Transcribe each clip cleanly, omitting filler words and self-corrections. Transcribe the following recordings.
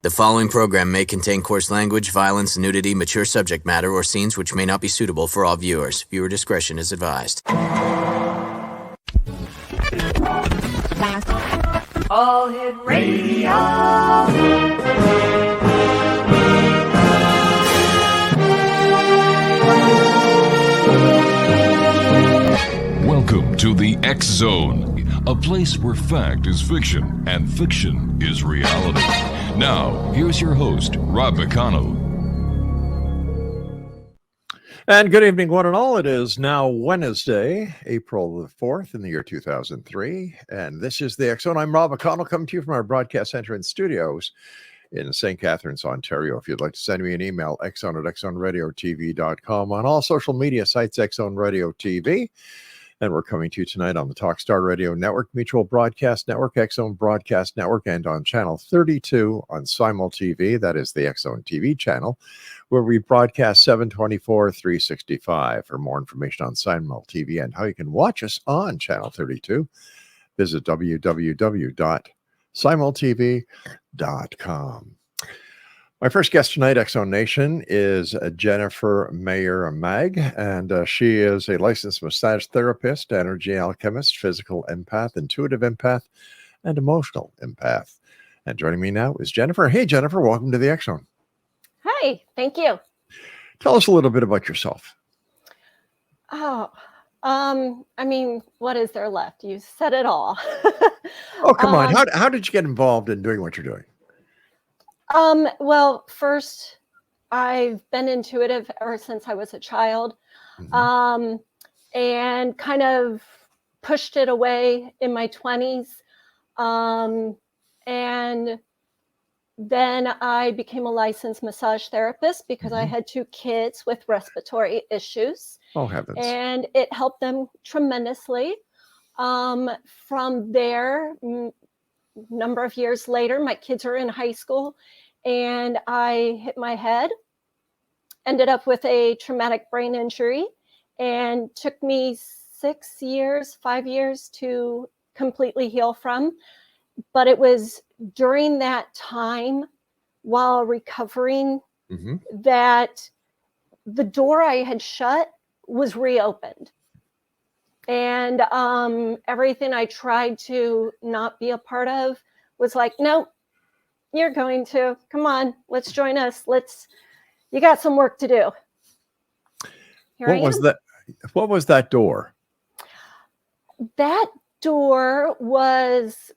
The following program may contain coarse language, violence, nudity, mature subject matter, or scenes which may not be suitable for all viewers. Viewer discretion is advised. All Hit Radio. Welcome to the X Zone, a place where fact is fiction and fiction is reality. Now, here's your host, Rob McConnell. And good evening, one and all. It is now Wednesday, April the 4th in the year 2003. And this is the X Zone. I'm Rob McConnell, coming to you from our broadcast center and studios in St. Catharines, Ontario. If you'd like to send me an email, xzone@xzoneradiotv.com. On all social media sites, X Zone Radio TV. And we're coming to you tonight on the Talkstar Radio Network, Mutual Broadcast Network, X Zone Broadcast Network, and on Channel 32 on Simul TV. That is the X Zone TV channel, where we broadcast 7/24, 365. For more information on Simul TV and how you can watch us on Channel 32, visit www.simultv.com. My first guest tonight, X Zone Nation, is Jennifer MEYER, MAAG, and she is a licensed massage therapist, energy alchemist, physical empath, intuitive empath, and emotional empath. And joining me now is Jennifer. Hey, Jennifer, welcome to the X Zone. Hi, thank you. Tell us a little bit about yourself. Oh, what is there left? You said it all. Oh, come on. How did you get involved in doing what you're doing? Well, first, I've been intuitive ever since I was a child, and kind of pushed it away in my 20s. And then I became a licensed massage therapist because I had 2 kids with respiratory issues. Oh, heavens. And it helped them tremendously. From there, number of years later, my kids are in high school and I hit my head, ended up with a traumatic brain injury, and took me 5 years to completely heal from. But it was during that time while recovering that the door I had shut was reopened. And everything I tried to not be a part of was like, no, you're going to. Come on, let's join us. You got some work to do. What was that door? That door was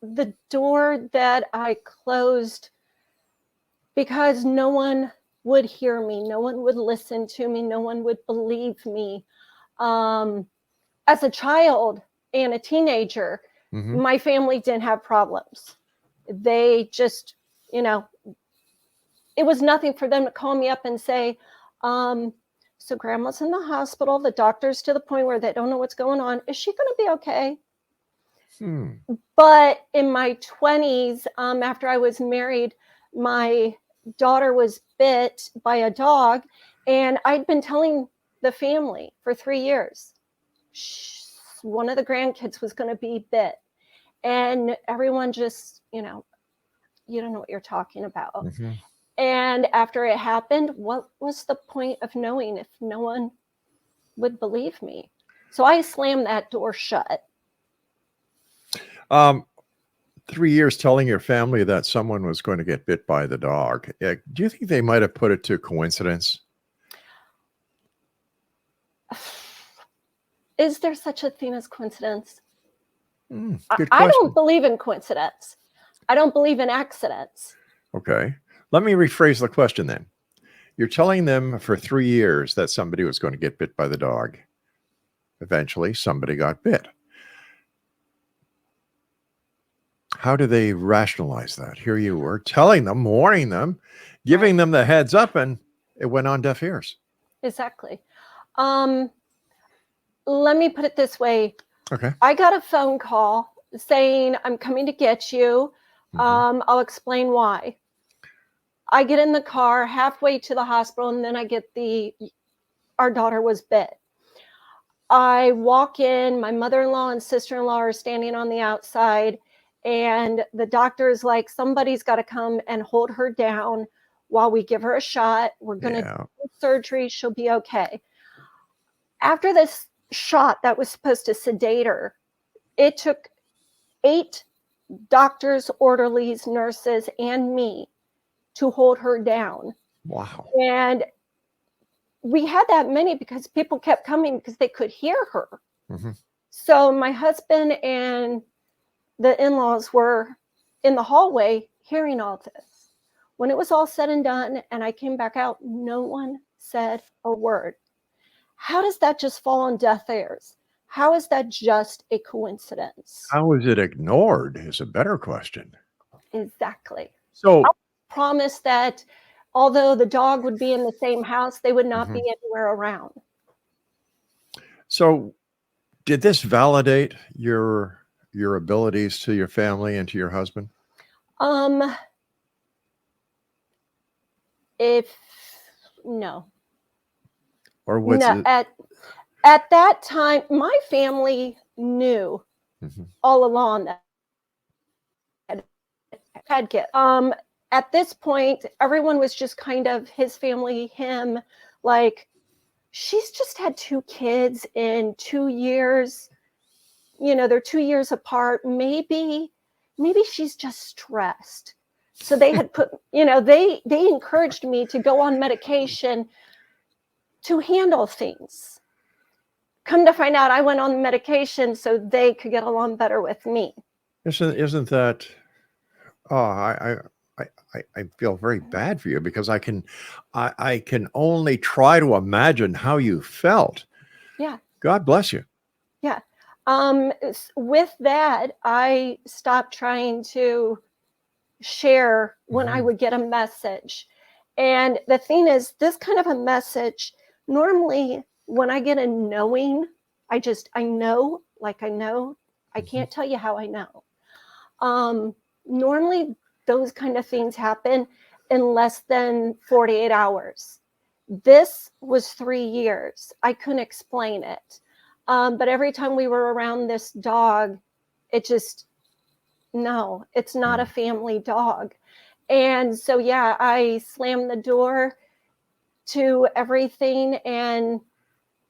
the door that I closed because no one would hear me. No one would listen to me. No one would believe me. As a child and a teenager, my family didn't have problems. They just, it was nothing for them to call me up and say, so grandma's in the hospital. The doctor's to the point where they don't know what's going on. Is she going to be okay? But in my 20s, after I was married, my daughter was bit by a dog, and I'd been telling the family for 3 years, one of the grandkids was going to be bit. And everyone just, you don't know what you're talking about. And after it happened, what was the point of knowing if no one would believe me? So I slammed that door shut. 3 years telling your family that someone was going to get bit by the dog. Do you think they might have put it to coincidence? Is there such a thing as coincidence? Good I question. don't believe in coincidence. I don't believe in accidents. Okay. Let me rephrase the question then. You're telling them for 3 years that somebody was going to get bit by the dog. Eventually, somebody got bit. How do they rationalize that? Here you were telling them, warning them, giving them the heads up, and it went on deaf ears. Exactly. Let me put it this way. Okay. I got a phone call saying, I'm coming to get you. I'll explain why. I get in the car halfway to the hospital, and then I get our daughter was bit. I walk in, my mother-in-law and sister-in-law are standing on the outside, And the doctor is like, somebody's got to come and hold her down while we give her a shot. We're going to do surgery. She'll be okay. After this shot that was supposed to sedate her, it took 8 doctors, orderlies, nurses, and me to hold her down. Wow. And we had that many because people kept coming because they could hear her. Mm-hmm. So my husband and the in-laws were in the hallway hearing all this. When it was all said and done and I came back out, no one said a word. How does that just fall on deaf ears? How is that just a coincidence? How is it ignored is a better question. Exactly. So I promised that although the dog would be in the same house, they would not be anywhere around. So did this validate your abilities to your family and to your husband? No. Or was No, it? at that time, my family knew all along that I had kids. At this point, everyone was just kind of his family, him, like, she's just had 2 kids in 2 years. You know, they're 2 years apart. Maybe she's just stressed. So they had put, you know, they encouraged me to go on medication to handle things. Come to find out, I went on medication so they could get along better with me. Isn't that? Oh, I feel very bad for you because I can only try to imagine how you felt. Yeah. God bless you. Yeah. With that, I stopped trying to share when I would get a message. And the thing is, this kind of a message, normally when I get a knowing, I know, like I know. I can't tell you how I know. Normally those kind of things happen in less than 48 hours. This was 3 years. I couldn't explain it. But every time we were around this dog, it just, no, it's not a family dog. And so, yeah, I slammed the door to everything. And,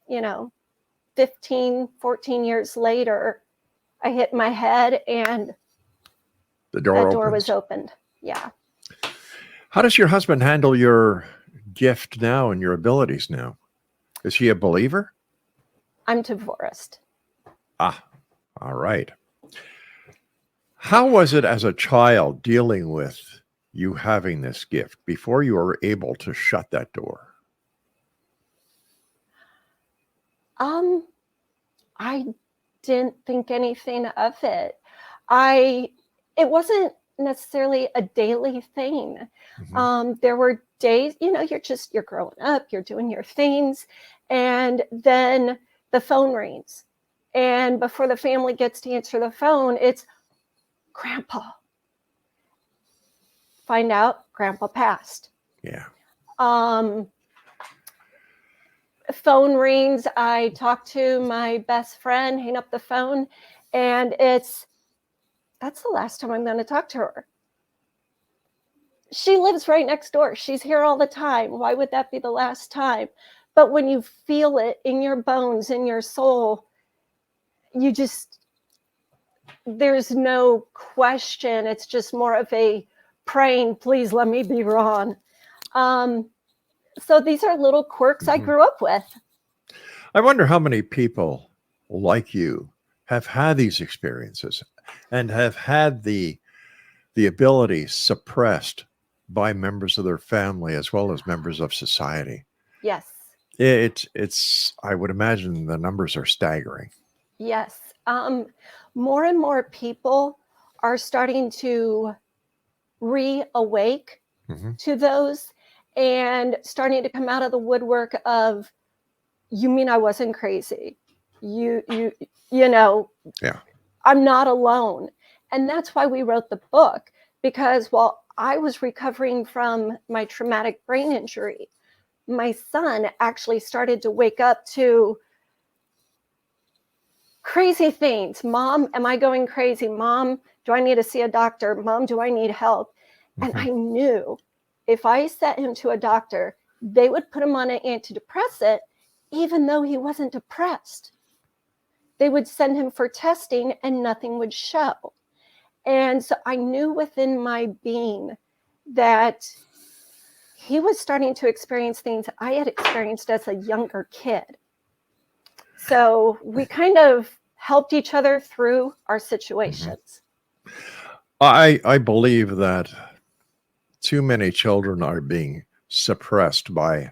you know, 15, 14 years later, I hit my head and the door was opened. Yeah. How does your husband handle your gift now and your abilities now? Is he a believer? I'm divorced. Ah, all right. How was it as a child dealing with you having this gift before you were able to shut that door? I didn't think anything of it. It wasn't necessarily a daily thing. There were days, you know, you're growing up, you're doing your things, and then the phone rings. And before the family gets to answer the phone, it's Grandpa. Find out Grandpa passed. Yeah. Phone rings. I talk to my best friend, hang up the phone, and that's the last time I'm going to talk to her. She lives right next door. She's here all the time. Why would that be the last time? But when you feel it in your bones, in your soul, there's no question. It's just more of a praying, please let me be wrong. So these are little quirks I grew up with. I wonder how many people like you have had these experiences and have had the ability suppressed by members of their family as well as members of society. Yes. It's I would imagine the numbers are staggering. Yes. More and more people are starting to reawake to those and starting to come out of the woodwork of, you mean I wasn't crazy? You know, Yeah. I'm not alone. And that's why we wrote the book, because while I was recovering from my traumatic brain injury, my son actually started to wake up to crazy things. Mom, am I going crazy? Mom, do I need to see a doctor? Mom, do I need help? And I knew if I sent him to a doctor, they would put him on an antidepressant, even though he wasn't depressed. They would send him for testing and nothing would show. And so I knew within my being that he was starting to experience things I had experienced as a younger kid. So we kind of helped each other through our situations. I believe that too many children are being suppressed by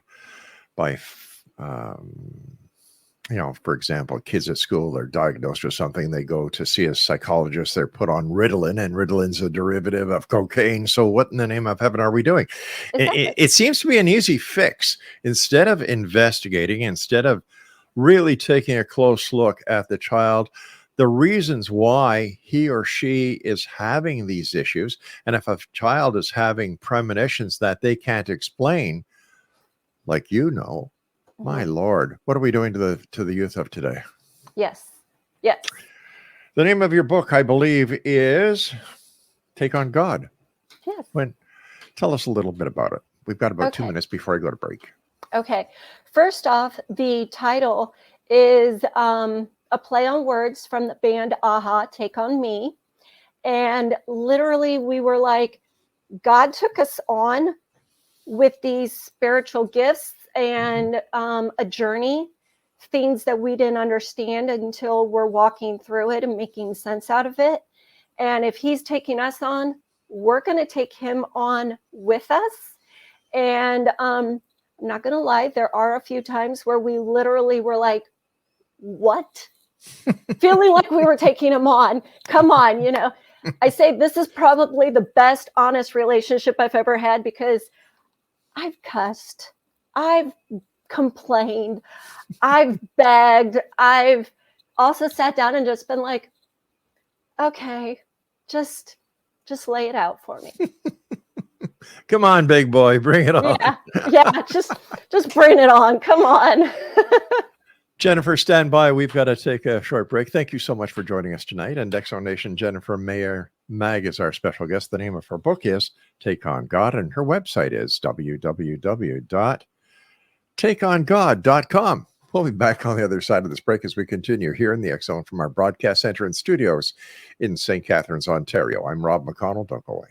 for example, kids at school are diagnosed with something, they go to see a psychologist, they're put on Ritalin, and Ritalin's a derivative of cocaine. So what in the name of heaven are we doing? Exactly. It seems to be an easy fix. Instead of investigating, instead of really taking a close look at the child, the reasons why he or she is having these issues, and if a child is having premonitions that they can't explain, like my Lord, what are we doing to the youth of today? Yes. The name of your book, I believe, is Take on God. Yes. Tell us a little bit about it. We've got about 2 Okay. minutes before I go to break. Okay. First off, the title is a play on words from the band Aha, Take on Me. And literally we were like, God took us on with these spiritual gifts and a journey, things that we didn't understand until we're walking through it and making sense out of it. And if he's taking us on, we're going to take him on with us. And I'm not going to lie, there are a few times where we literally were like, what? Feeling like we were taking him on. Come on, I say this is probably the best honest relationship I've ever had, because I've cussed, I've complained, I've begged, I've also sat down and just been like, okay, just lay it out for me. Come on, big boy, bring it on. Yeah, just bring it on. Come on. Jennifer, stand by. We've got to take a short break. Thank you so much for joining us tonight. And Exo Nation, Jennifer MEYER, MAAG, is our special guest. The name of her book is Take on God, and her website is www.takeongod.com. We'll be back on the other side of this break as we continue here in the X Zone from our broadcast center and studios in St. Catharines, Ontario. I'm Rob McConnell. Don't go away.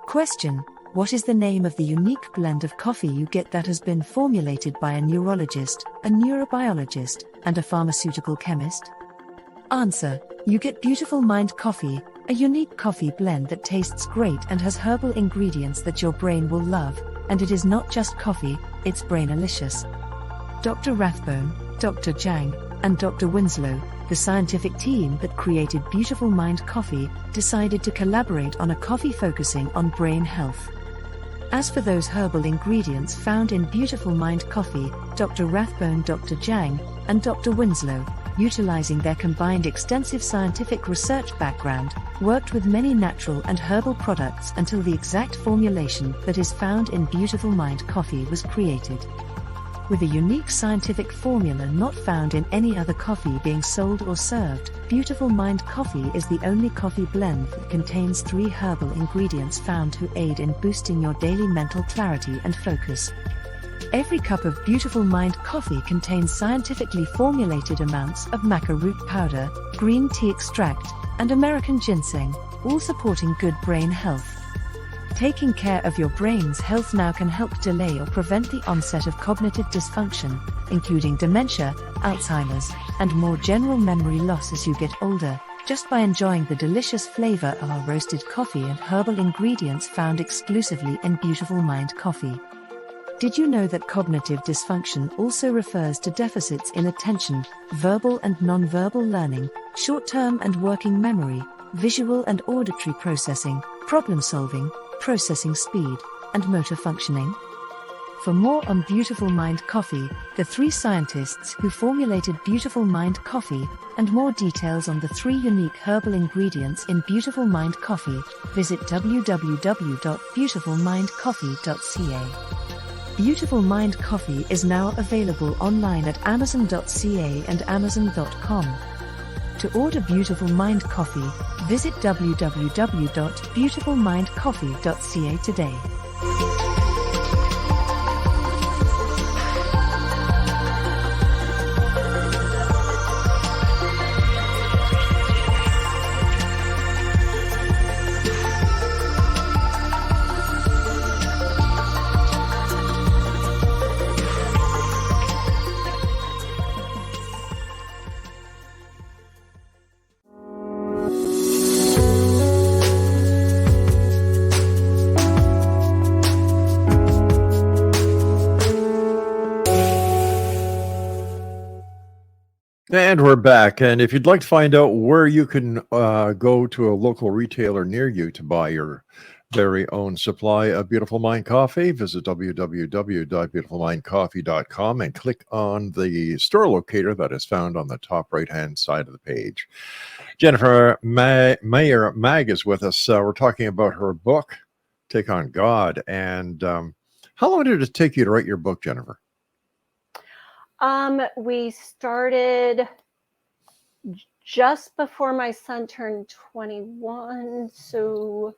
Question: what is the name of the unique blend of coffee you get that has been formulated by a neurologist, a neurobiologist, and a pharmaceutical chemist? Answer: you get Beautiful Mind Coffee, a unique coffee blend that tastes great and has herbal ingredients that your brain will love, and it is not just coffee, it's brainalicious. Dr. Rathbone, Dr. Jang, and Dr. Winslow, the scientific team that created Beautiful Mind Coffee, decided to collaborate on a coffee focusing on brain health. As for those herbal ingredients found in Beautiful Mind Coffee, Dr. Rathbone, Dr. Jang, and Dr. Winslow, utilizing their combined extensive scientific research background, worked with many natural and herbal products until the exact formulation that is found in Beautiful Mind Coffee was created. With a unique scientific formula not found in any other coffee being sold or served, Beautiful Mind Coffee is the only coffee blend that contains 3 herbal ingredients found to aid in boosting your daily mental clarity and focus. Every cup of Beautiful Mind Coffee contains scientifically formulated amounts of maca root powder, green tea extract, and American ginseng, all supporting good brain health. Taking care of your brain's health now can help delay or prevent the onset of cognitive dysfunction, including dementia, Alzheimer's, and more general memory loss as you get older, just by enjoying the delicious flavor of our roasted coffee and herbal ingredients found exclusively in Beautiful Mind Coffee. Did you know that cognitive dysfunction also refers to deficits in attention, verbal and non-verbal learning, short-term and working memory, visual and auditory processing, problem solving, processing speed, and motor functioning? For more on Beautiful Mind Coffee, the 3 scientists who formulated Beautiful Mind Coffee, and more details on the 3 unique herbal ingredients in Beautiful Mind Coffee, visit www.beautifulmindcoffee.ca. Beautiful Mind Coffee is now available online at amazon.ca and amazon.com. To order Beautiful Mind Coffee, visit www.beautifulmindcoffee.ca today. And we're back. And if you'd like to find out where you can go to a local retailer near you to buy your very own supply of Beautiful Mind Coffee, visit www.beautifulmindcoffee.com and click on the store locator that is found on the top right-hand side of the page. Jennifer MEYER, MAAG, is with us. We're talking about her book, Take on God. And how long did it take you to write your book, Jennifer? We started just before my son turned 21, so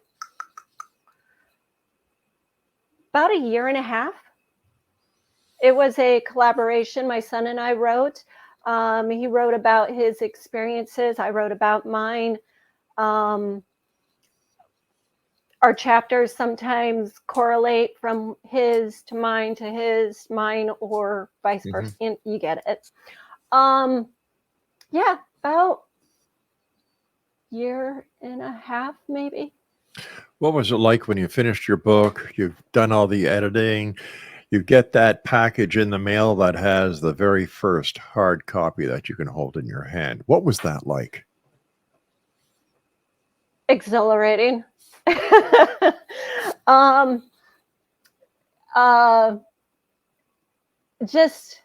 about a year and a half. It was a collaboration my son and I wrote. He wrote about his experiences. I wrote about mine. Our chapters sometimes correlate from his to mine to his, mine, or vice versa. You get it. Yeah, about year and a half, maybe. What was it like when you finished your book? You've done all the editing. You get that package in the mail that has the very first hard copy that you can hold in your hand. What was that like? Exhilarating. Just,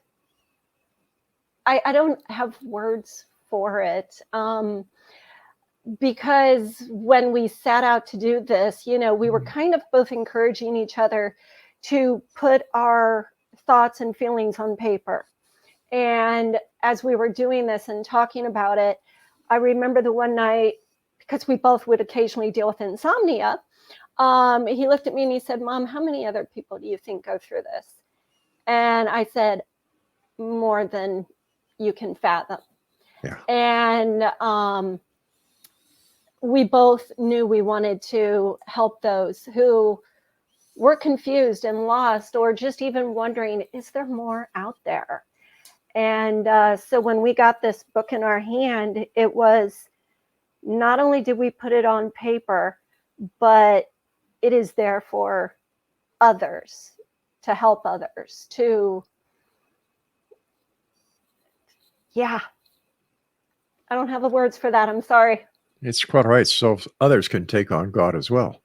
I don't have words for it. Because when we set out to do this, we were kind of both encouraging each other to put our thoughts and feelings on paper. And as we were doing this and talking about it, I remember the one night, because we both would occasionally deal with insomnia, he looked at me and he said, "Mom, how many other people do you think go through this?" And I said, "More than you can fathom." Yeah. And we both knew we wanted to help those who were confused and lost, or just even wondering, is there more out there? And so when we got this book in our hand, it was, not only did we put it on paper, but it is there for others, to help others, I don't have the words for that. I'm sorry. It's quite right. So others can take on God as well.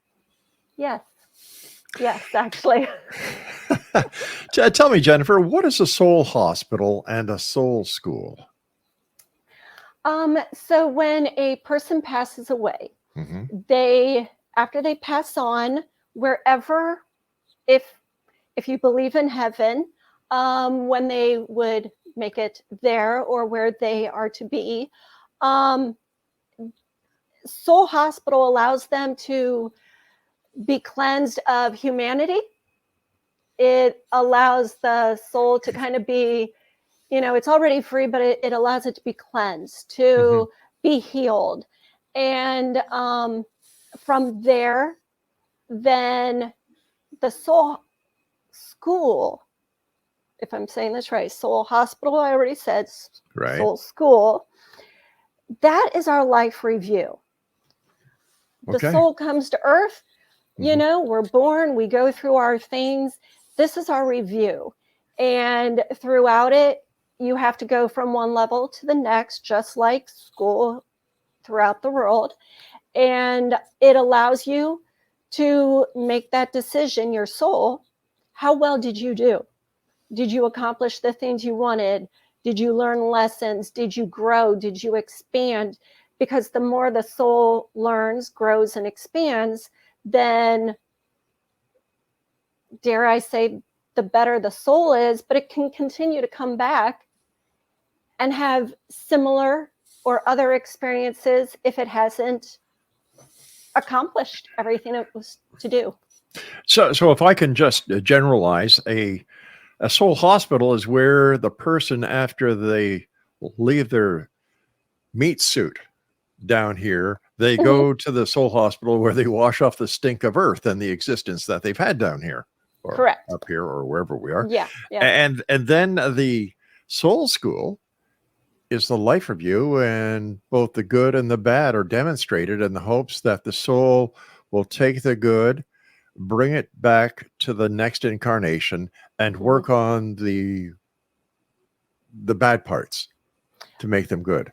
Yes, actually. Tell me, Jennifer, what is a soul hospital and a soul school? So when a person passes away, after they pass on, wherever, if you believe in heaven, when they would make it there or where they are to be, Soul Hospital allows them to be cleansed of humanity. It allows the soul to kind of be, it's already free, but it allows it to be cleansed, to be healed. And from there, then the soul school, if I'm saying this right, Soul Hospital, I already said, right. Soul School, that is our life review. The soul comes to earth, we're born, we go through our things. This is our review. And throughout it, you have to go from one level to the next, just like school throughout the world. And it allows you to make that decision, your soul, how well did you do? Did you accomplish the things you wanted? Did you learn lessons? Did you grow? Did you expand? Because the more the soul learns, grows, and expands, then, dare I say, the better the soul is, but it can continue to come back and have similar or other experiences if it hasn't accomplished everything it was to do. So if I can just generalize, a soul hospital is where the person, after they leave their meat suit down here, they go to the soul hospital where they wash off the stink of earth and the existence that they've had down here, or Correct. up here, or wherever we are. Yeah. And then the soul school is the life review, and both the good and the bad are demonstrated in the hopes that the soul will take the good, bring it back to the next incarnation, and work on the bad parts to make them good.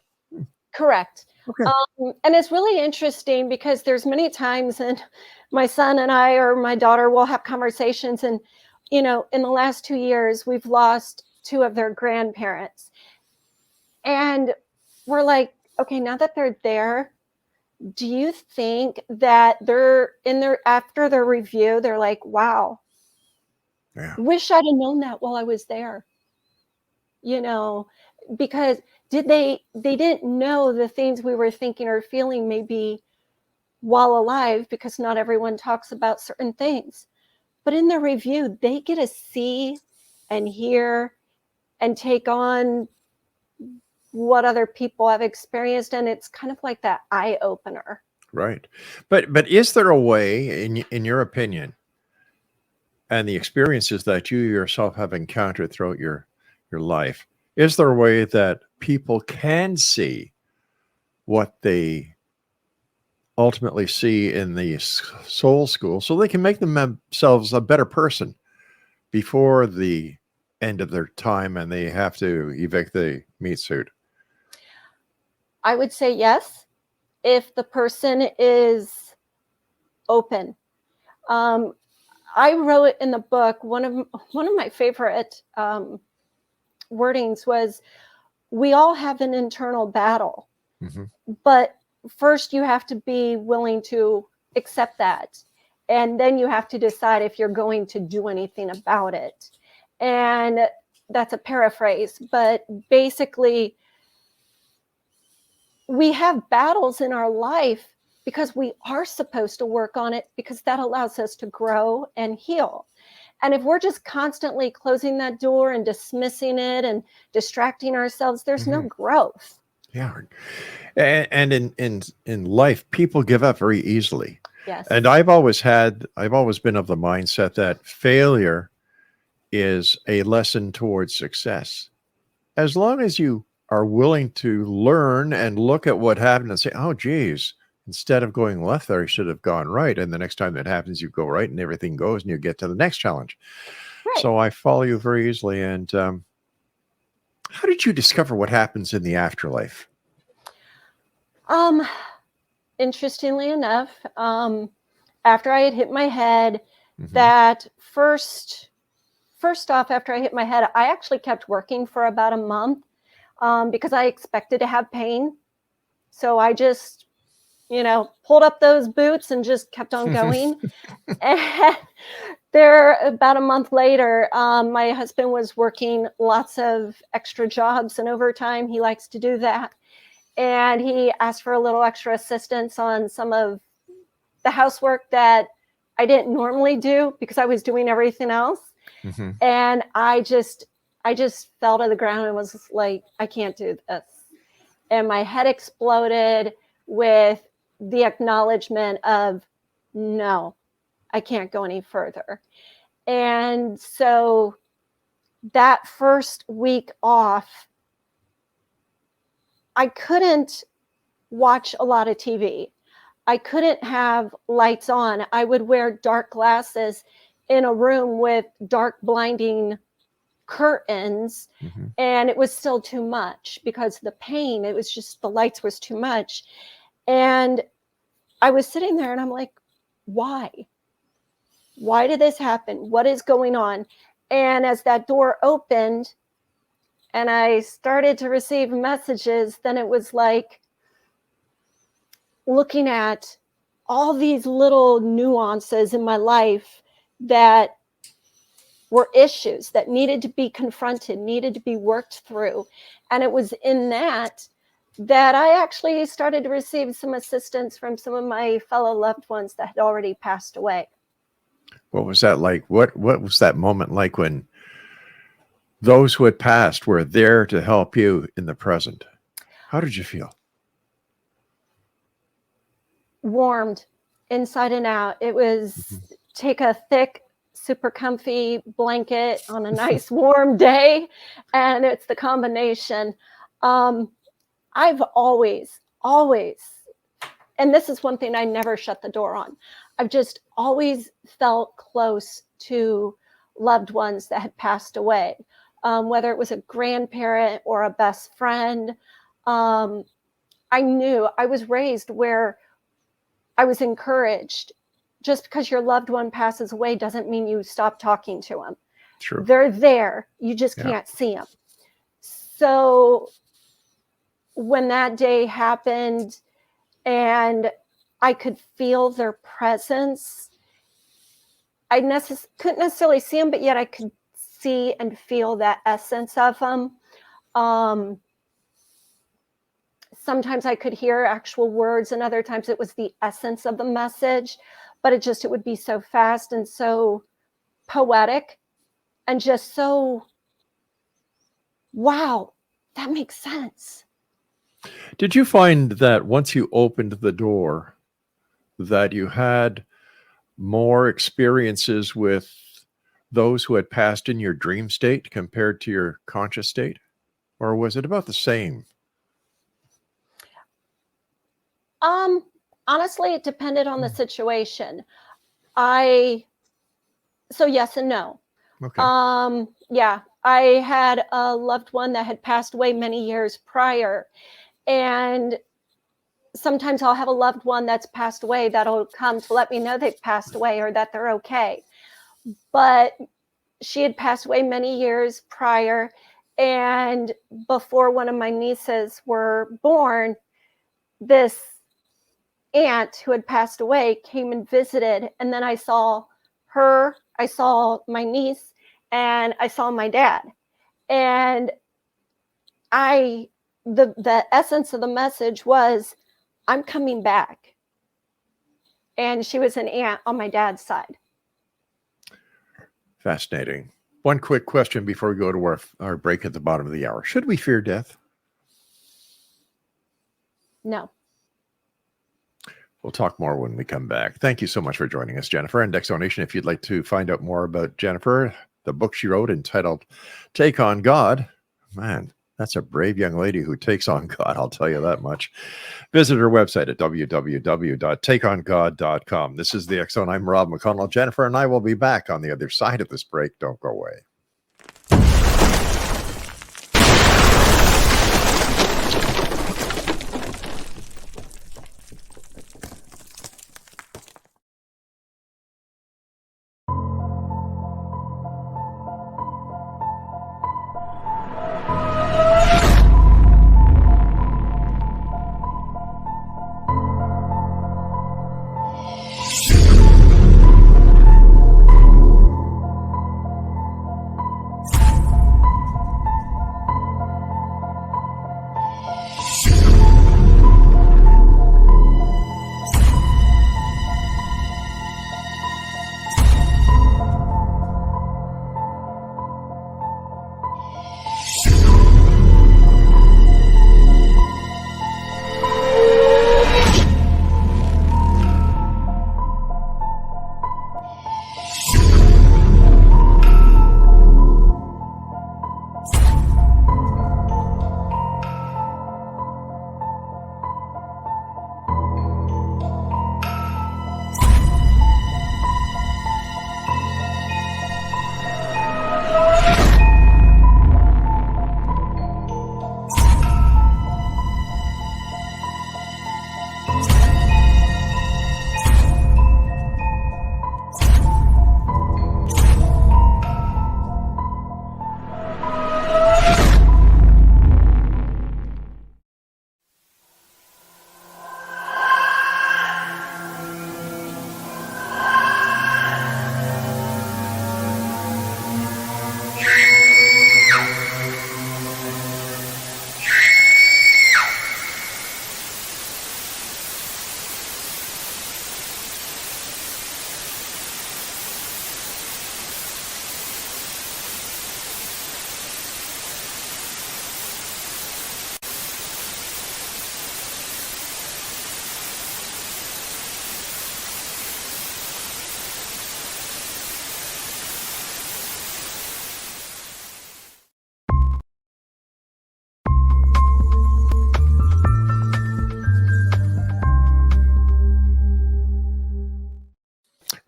Correct. Okay. And it's really interesting because there's many times, and my son and I or my daughter will have conversations, and in the last 2 years we've lost 2 of their grandparents, and we're like, okay, now that they're there, do you think that they're in their, after their review, they're like, wow, wish I'd have known that while I was there, because they didn't know the things we were thinking or feeling maybe while alive, because not everyone talks about certain things, but in the review, they get to see and hear and take on what other people have experienced. And it's kind of like that eye opener. Right. But is there a way, in your opinion, and the experiences that you yourself have encountered throughout your life, is there a way that people can see what they ultimately see in the soul school so they can make themselves a better person before the end of their time and they have to evict the meat suit? I would say yes, if the person is open. I wrote in the book, one of my favorite wordings was, we all have an internal battle, but first you have to be willing to accept that. And then you have to decide if you're going to do anything about it. And that's a paraphrase, but basically we have battles in our life because we are supposed to work on it, because that allows us to grow and heal. And if we're just constantly closing that door and dismissing it and distracting ourselves, there's no growth. Yeah. And in life, people give up very easily. Yes. And I've always been of the mindset that failure is a lesson towards success. As long as you are willing to learn and look at what happened and say, oh, geez, instead of going left there, I should have gone right. And the next time that happens, you go right and everything goes and you get to the next challenge. Right. So I follow you very easily. And how did you discover what happens in the afterlife? Interestingly enough, after I had hit my head, that first off, after I hit my head, I actually kept working for about a month because I expected to have pain. So I just, pulled up those boots and just kept on going. And there, about a month later, my husband was working lots of extra jobs and overtime. He likes to do that. And he asked for a little extra assistance on some of the housework that I didn't normally do because I was doing everything else. And I just fell to the ground and was like, I can't do this. And my head exploded with the acknowledgement of, no, I can't go any further. And so that first week off, I couldn't watch a lot of TV. I couldn't have lights on. I would wear dark glasses in a room with dark blinding curtains. And it was still too much because of the pain. It was just, the lights was too much. And I was sitting there and I'm like, why? Why did this happen? What is going on? And as that door opened and I started to receive messages, then it was like looking at all these little nuances in my life that were issues that needed to be confronted, needed to be worked through. And it was in that I actually started to receive some assistance from some of my fellow loved ones that had already passed away. What was that like? What was that moment like when those who had passed were there to help you in the present? How did you feel? Warmed inside and out. It was take a thick, super comfy blanket on a nice warm day, and it's the combination. I've always, and this is one thing I never shut the door on, I've just always felt close to loved ones that had passed away, whether it was a grandparent or a best friend. I knew I was raised where I was encouraged. Just because your loved one passes away doesn't mean you stop talking to them. True. They're there. You just can't see them. So when that day happened and I could feel their presence, I couldn't necessarily see them, but yet I could see and feel that essence of them. Sometimes I could hear actual words, and other times it was the essence of the message, but it would be so fast and so poetic and just so, wow, that makes sense. Did you find that once you opened the door that you had more experiences with those who had passed in your dream state compared to your conscious state? Or was it about the same? Honestly, it depended on the situation. So yes and no. Okay. Yeah, I had a loved one that had passed away many years prior, and sometimes I'll have a loved one that's passed away that'll come to let me know they've passed away or that they're okay. But she had passed away many years prior, and before one of my nieces were born, this aunt who had passed away came and visited, and then I saw her, I saw my niece, and I saw my dad. And the essence of the message was, I'm coming back. And she was an aunt on my dad's side. Fascinating. One quick question before we go to our break at the bottom of the hour. Should we fear death? No. We'll talk more when we come back. Thank you so much for joining us, Jennifer. And Exonation, if you'd like to find out more about Jennifer, the book she wrote entitled Take on God. Man, that's a brave young lady who takes on God, I'll tell you that much. Visit her website at www.takeongod.com. This is the X Zone. I'm Rob McConnell. Jennifer and I will be back on the other side of this break. Don't go away.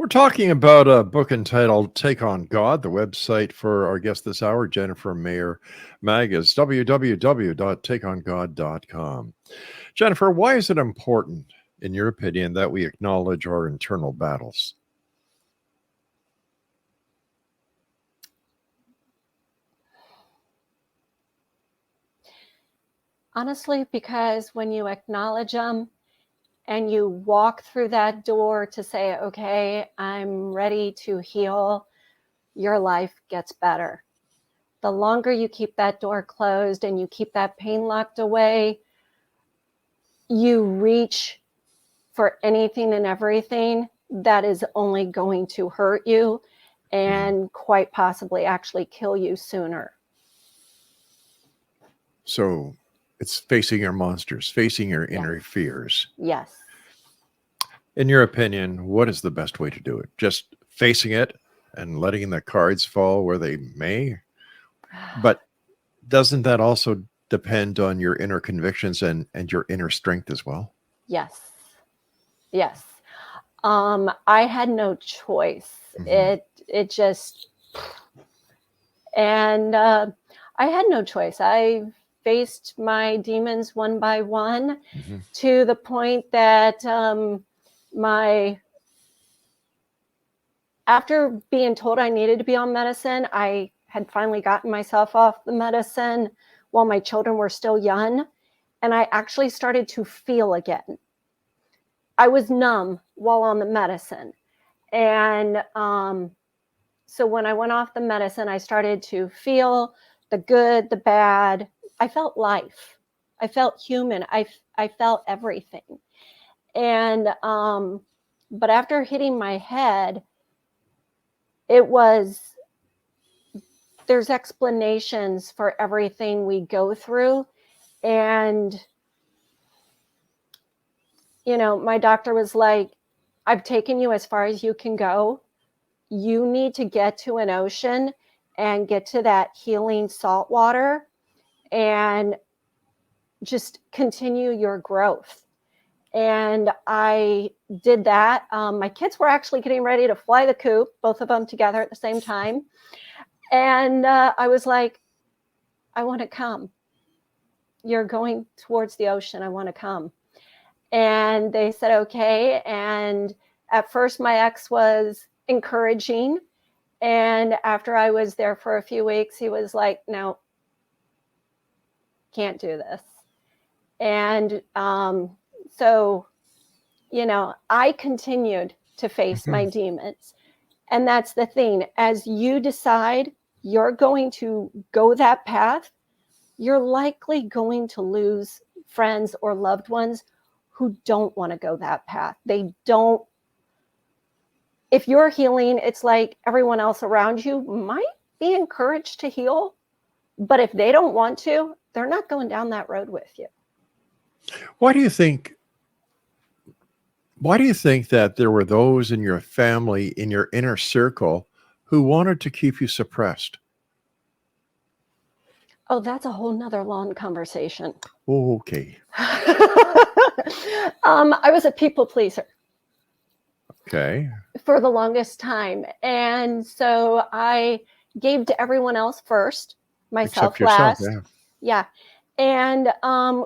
talking about a book entitled Take on God. The website for our guest this hour, Jennifer MAYER, MAAG, is www.takeongod.com. Jennifer, why is it important, in your opinion, that we acknowledge our internal battles? Honestly, because when you acknowledge them and you walk through that door to say, okay, I'm ready to heal, your life gets better. The longer you keep that door closed and you keep that pain locked away, you reach for anything and everything that is only going to hurt you and quite possibly actually kill you sooner. So it's facing your monsters, facing your inner fears. Yes. In your opinion, what is the best way to do it? Just facing it and letting the cards fall where they may? But doesn't that also depend on your inner convictions and your inner strength as well? Yes. Yes. I had no choice. It just, and I had no choice. I faced my demons one by one to the point that after being told I needed to be on medicine, I had finally gotten myself off the medicine while my children were still young, and I actually started to feel again. I was numb while on the medicine, and so when I went off the medicine, I started to feel the good, the bad. I felt life. I felt human. I felt everything. And but after hitting my head, there's explanations for everything we go through. And, my doctor was like, I've taken you as far as you can go. You need to get to an ocean and get to that healing salt water and just continue your growth. And I did that. My kids were actually getting ready to fly the coop, both of them together at the same time. And I was like, I want to come. You're going towards the ocean. I want to come. And they said, okay. And at first my ex was encouraging. And after I was there for a few weeks, he was like, no, can't do this. And so, I continued to face my demons. And that's the thing. As you decide you're going to go that path, you're likely going to lose friends or loved ones who don't want to go that path. They don't. If you're healing, it's like everyone else around you might be encouraged to heal. But if they don't want to, they're not going down that road with you. Why do you think that there were those in your family, in your inner circle, who wanted to keep you suppressed? Oh, that's a whole nother long conversation. Oh, okay. I was a people pleaser. Okay. For the longest time. And so I gave to everyone else first, myself last. Yeah. And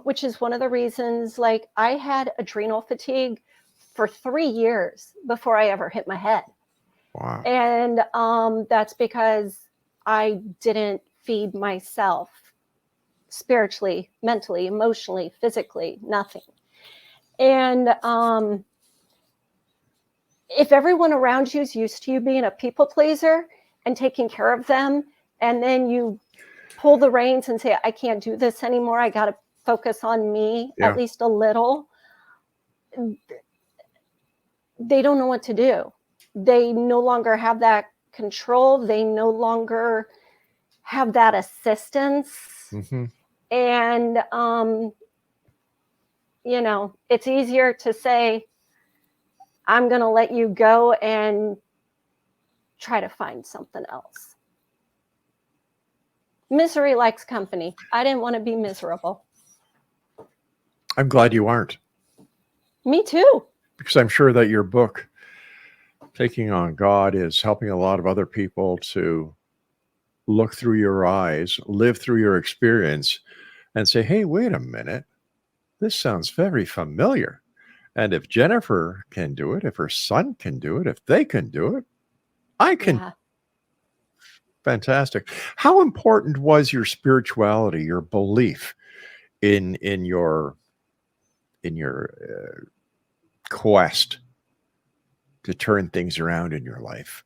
which is one of the reasons, like, I had adrenal fatigue for 3 years before I ever hit my head. Wow. And that's because I didn't feed myself spiritually, mentally, emotionally, physically, nothing. And if everyone around you is used to you being a people pleaser and taking care of them, and then you pull the reins and say, I can't do this anymore, I got to focus on me at least a little, they don't know what to do. They no longer have that control. They no longer have that assistance. And, it's easier to say, I'm going to let you go and try to find something else. Misery likes company. I didn't want to be miserable. I'm glad you aren't. Me too. Because I'm sure that your book Taking on God is helping a lot of other people to look through your eyes, live through your experience, and say, hey, wait a minute. This sounds very familiar. And if Jennifer can do it, if her son can do it, if they can do it, I can. Yeah. Fantastic. How important was your spirituality, your belief in your quest to turn things around in your life?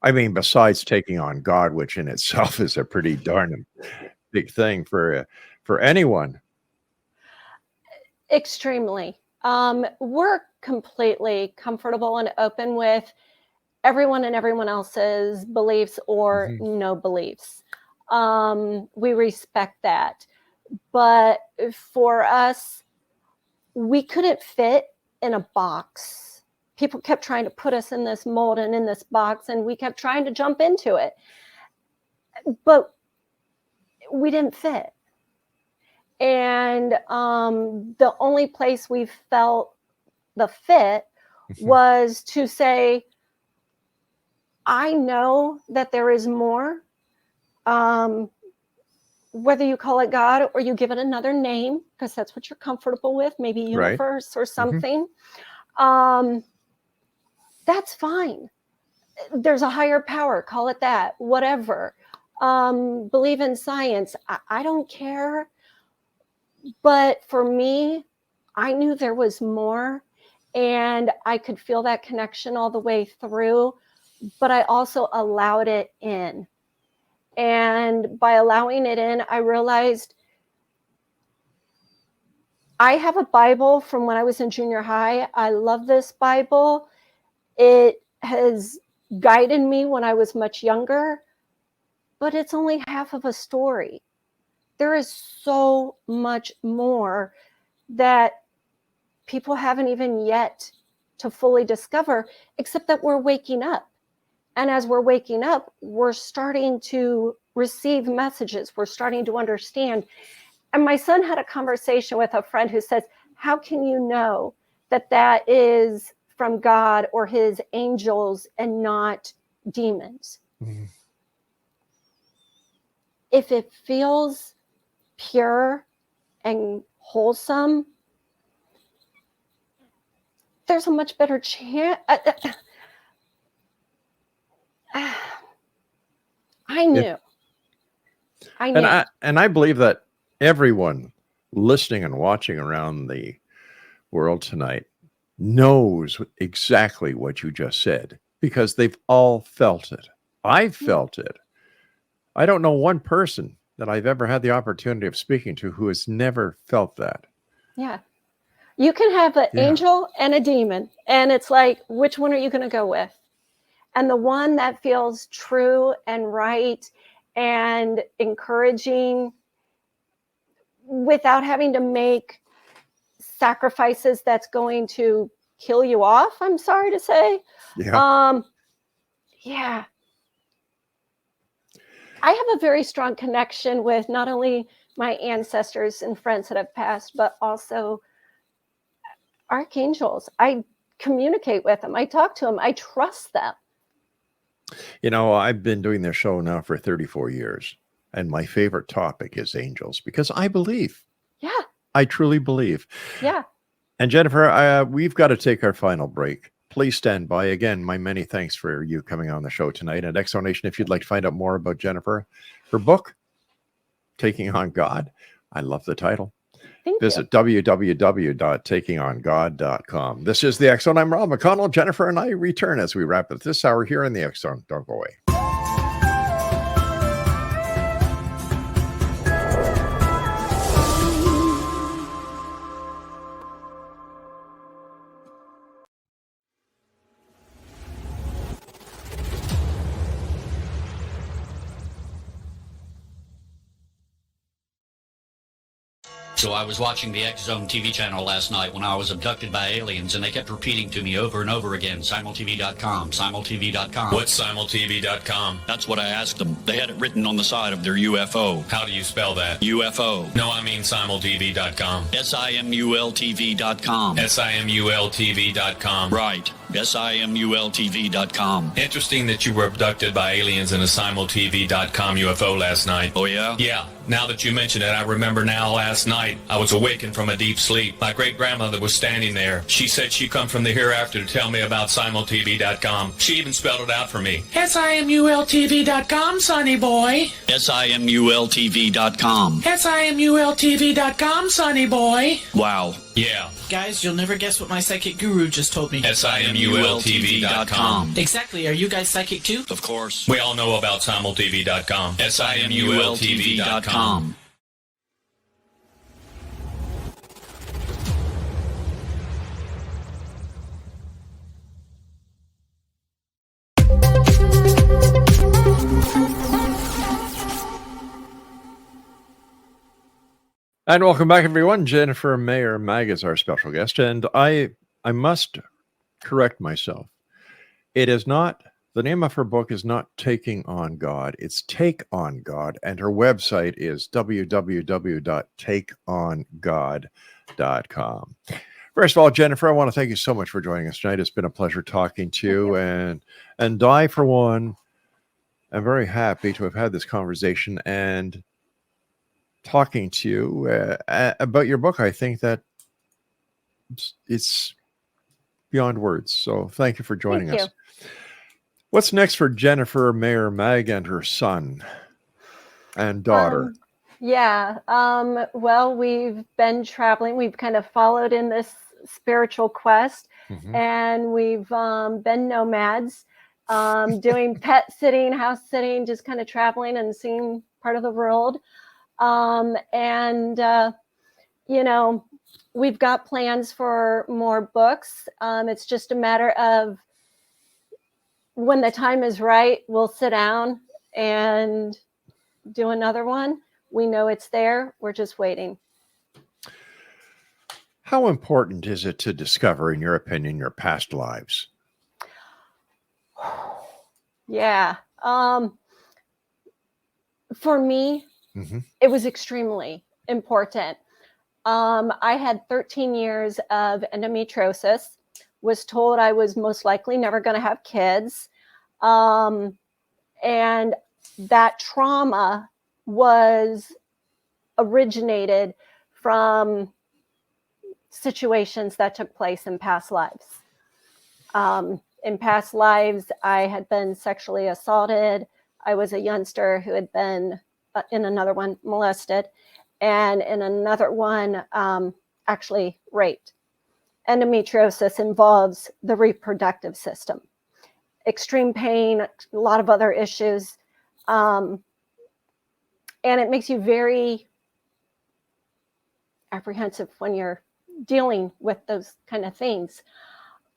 I mean, besides taking on God, which in itself is a pretty darn big thing for anyone. Extremely. We're completely comfortable and open with everyone and everyone else's beliefs or no beliefs. We respect that. But for us, we couldn't fit in a box. People kept trying to put us in this mold and in this box, and we kept trying to jump into it. But we didn't fit. And the only place we felt the fit was to say, I know that there is more, whether you call it God or you give it another name, because that's what you're comfortable with, maybe universe or something. That's fine. There's a higher power, call it that, whatever. Believe in science. I don't care. But for me, I knew there was more, and I could feel that connection all the way through, but I also allowed it in. And by allowing it in, I realized I have a Bible from when I was in junior high. I love this Bible. It has guided me when I was much younger, but it's only half of a story. There is so much more that people haven't even yet to fully discover, except that we're waking up. And as we're waking up, we're starting to receive messages. We're starting to understand. And my son had a conversation with a friend who says, how can you know that that is from God or his angels and not demons? If it feels pure and wholesome, there's a much better chance. I knew. And I believe that everyone listening and watching around the world tonight knows exactly what you just said, because they've all felt it. I've felt it. I don't know one person that I've ever had the opportunity of speaking to who has never felt that. Yeah. You can have an angel and a demon, and it's like, which one are you going to go with? And the one that feels true and right and encouraging without having to make sacrifices that's going to kill you off, I'm sorry to say. Yeah. I have a very strong connection with not only my ancestors and friends that have passed, but also archangels. I communicate with them. I talk to them. I trust them. You know, I've been doing this show now for 34 years, and my favorite topic is angels, because I believe. Yeah. I truly believe. Yeah. And Jennifer, we've got to take our final break. Please stand by. Again, my many thanks for you coming on the show tonight. And Exonation, if you'd like to find out more about Jennifer, her book, Taking on God, I love the title. Visit www.takingongod.com. This is the X Zone. I'm Rob McConnell. Jennifer and I return as we wrap up this hour here in the X Zone. Don't go away. So I was watching the X Zone TV channel last night when I was abducted by aliens, and they kept repeating to me over and over again, simultv.com, simultv.com. What's simultv.com? That's what I asked them. They had it written on the side of their UFO. How do you spell that? UFO. No, I mean simultv.com. simultv.com. simultv.com. Right. SIMULTV.com. Interesting that you were abducted by aliens in a SimulTV.com UFO last night. Oh, yeah? Yeah. Now that you mention it, I remember now last night I was awakened from a deep sleep. My great-grandmother was standing there. She said she'd come from the hereafter to tell me about SimulTV.com. She even spelled it out for me. SIMULTV.com, sonny boy. SIMULTV.com. SIMULTV.com, sonny boy. Wow. Yeah. Guys, you'll never guess what my psychic guru just told me. SIMULTV.com. Exactly. Are you guys psychic too? Of course. We all know about SimulTV.com. SIMULTV.com. And welcome back, everyone. Jennifer Mayer MAAG is our special guest, and I must correct myself. It is not, the name of her book is not Taking on God, it's Take on God, and her website is www.takeongod.com. First of all, Jennifer, I want to thank you so much for joining us tonight. It's been a pleasure talking to you, and I, for one, am very happy to have had this conversation and talking to you about your book. I think that it's beyond words. So thank you for joining us. What's next for Jennifer Mayer MAAG and her son and daughter? Well, we've been traveling. We've kind of followed in this spiritual quest, and we've been nomads, doing pet sitting, house sitting, just kind of traveling and seeing part of the world. We've got plans for more books. It's just a matter of when the time is right, we'll sit down and do another one. We know it's there. We're just waiting. How important is it to discover, in your opinion, your past lives? Yeah. For me, it was extremely important. I had 13 years of endometriosis, was told I was most likely never going to have kids. And that trauma was originated from situations that took place in past lives. In past lives, I had been sexually assaulted. I was a youngster who had been in another one molested, and in another one actually raped. Endometriosis involves the reproductive system, extreme pain, a lot of other issues, and it makes you very apprehensive when you're dealing with those kind of things.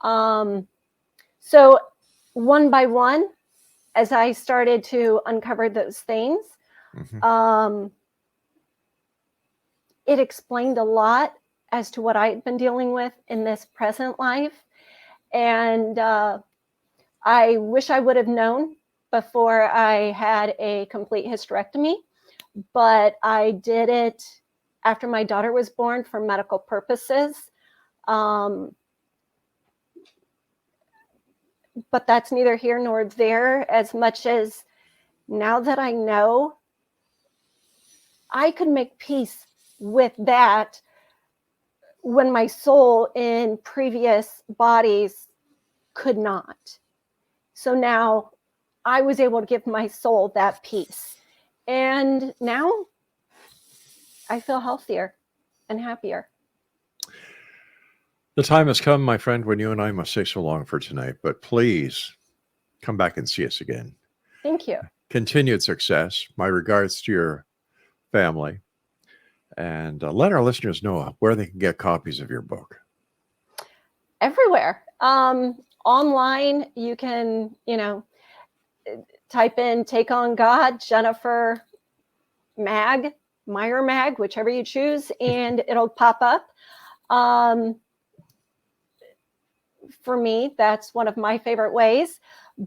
So one by one, as I started to uncover those things, it explained a lot as to what I had been dealing with in this present life. And I wish I would have known before I had a complete hysterectomy, but I did it after my daughter was born for medical purposes. But that's neither here nor there, as much as now that I know, I could make peace with that when my soul in previous bodies could not. So now I was able to give my soul that peace. And now I feel healthier and happier. The time has come, my friend, when you and I must say so long for tonight, but please come back and see us again. Thank you. Continued success. My regards to your family. And let our listeners know where they can get copies of your book. Everywhere. Online, you can, type in Take on God, Jennifer MAAG, MEYER MAAG, whichever you choose, and it'll pop up. For me, that's one of my favorite ways.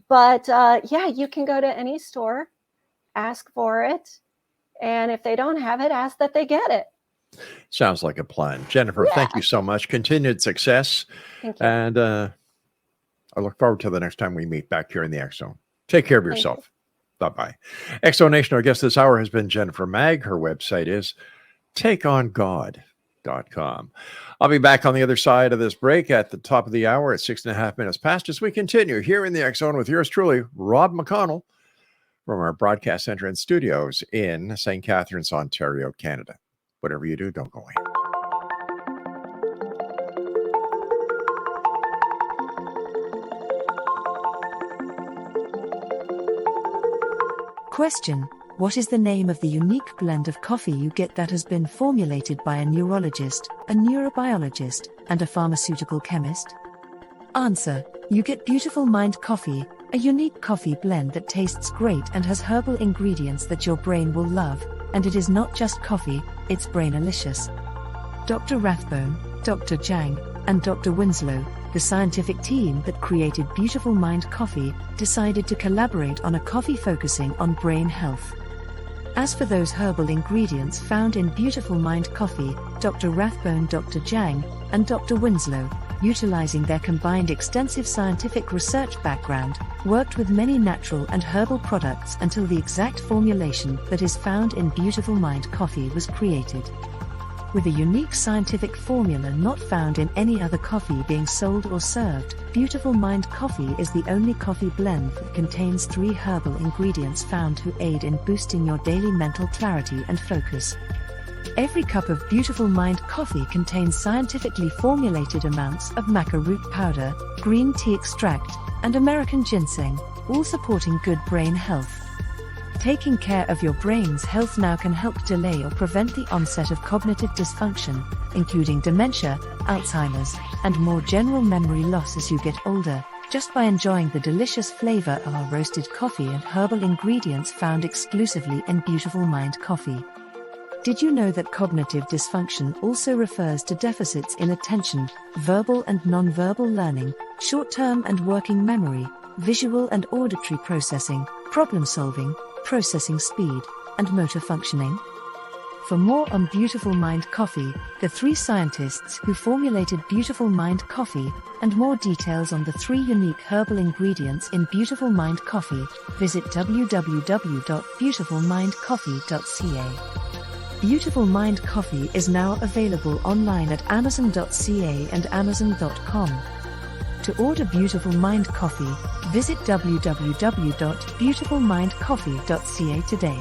But you can go to any store, ask for it. And if they don't have it, ask that they get it. Sounds like a plan. Jennifer, thank you so much. Continued success. Thank you. And I look forward to the next time we meet back here in the X Zone. Take care of yourself. Bye-bye. X Zone Nation, our guest this hour has been Jennifer MAAG. Her website is takeongod.com. I'll be back on the other side of this break at the top of the hour at 6.5 minutes past as we continue here in the X Zone with yours truly, Rob McConnell, from our broadcast center and studios in St. Catharines, Ontario, Canada. Whatever you do, don't go away. Question: what is the name of the unique blend of coffee you get that has been formulated by a neurologist, a neurobiologist, and a pharmaceutical chemist? Answer: you get Beautiful Mind Coffee, a unique coffee blend that tastes great and has herbal ingredients that your brain will love, and it is not just coffee, it's brainalicious. Dr. Rathbone, Dr. Jang, and Dr. Winslow, the scientific team that created Beautiful Mind Coffee, decided to collaborate on a coffee focusing on brain health. As for those herbal ingredients found in Beautiful Mind Coffee, Dr. Rathbone, Dr. Jang, and Dr. Winslow, utilizing their combined extensive scientific research background, worked with many natural and herbal products until the exact formulation that is found in Beautiful Mind Coffee was created. With a unique scientific formula not found in any other coffee being sold or served, Beautiful Mind Coffee is the only coffee blend that contains 3 herbal ingredients found to aid in boosting your daily mental clarity and focus. Every cup of Beautiful Mind Coffee contains scientifically formulated amounts of maca root powder, green tea extract, and American ginseng, all supporting good brain health. Taking care of your brain's health now can help delay or prevent the onset of cognitive dysfunction, including dementia, Alzheimer's, and more general memory loss as you get older, just by enjoying the delicious flavor of our roasted coffee and herbal ingredients found exclusively in Beautiful Mind Coffee. Did you know that cognitive dysfunction also refers to deficits in attention, verbal and non-verbal learning, short-term and working memory, visual and auditory processing, problem-solving, processing speed, and motor functioning? For more on Beautiful Mind Coffee, the 3 scientists who formulated Beautiful Mind Coffee, and more details on the 3 unique herbal ingredients in Beautiful Mind Coffee, visit www.beautifulmindcoffee.ca. Beautiful Mind Coffee is now available online at amazon.ca and amazon.com. To order Beautiful Mind Coffee, visit www.beautifulmindcoffee.ca today.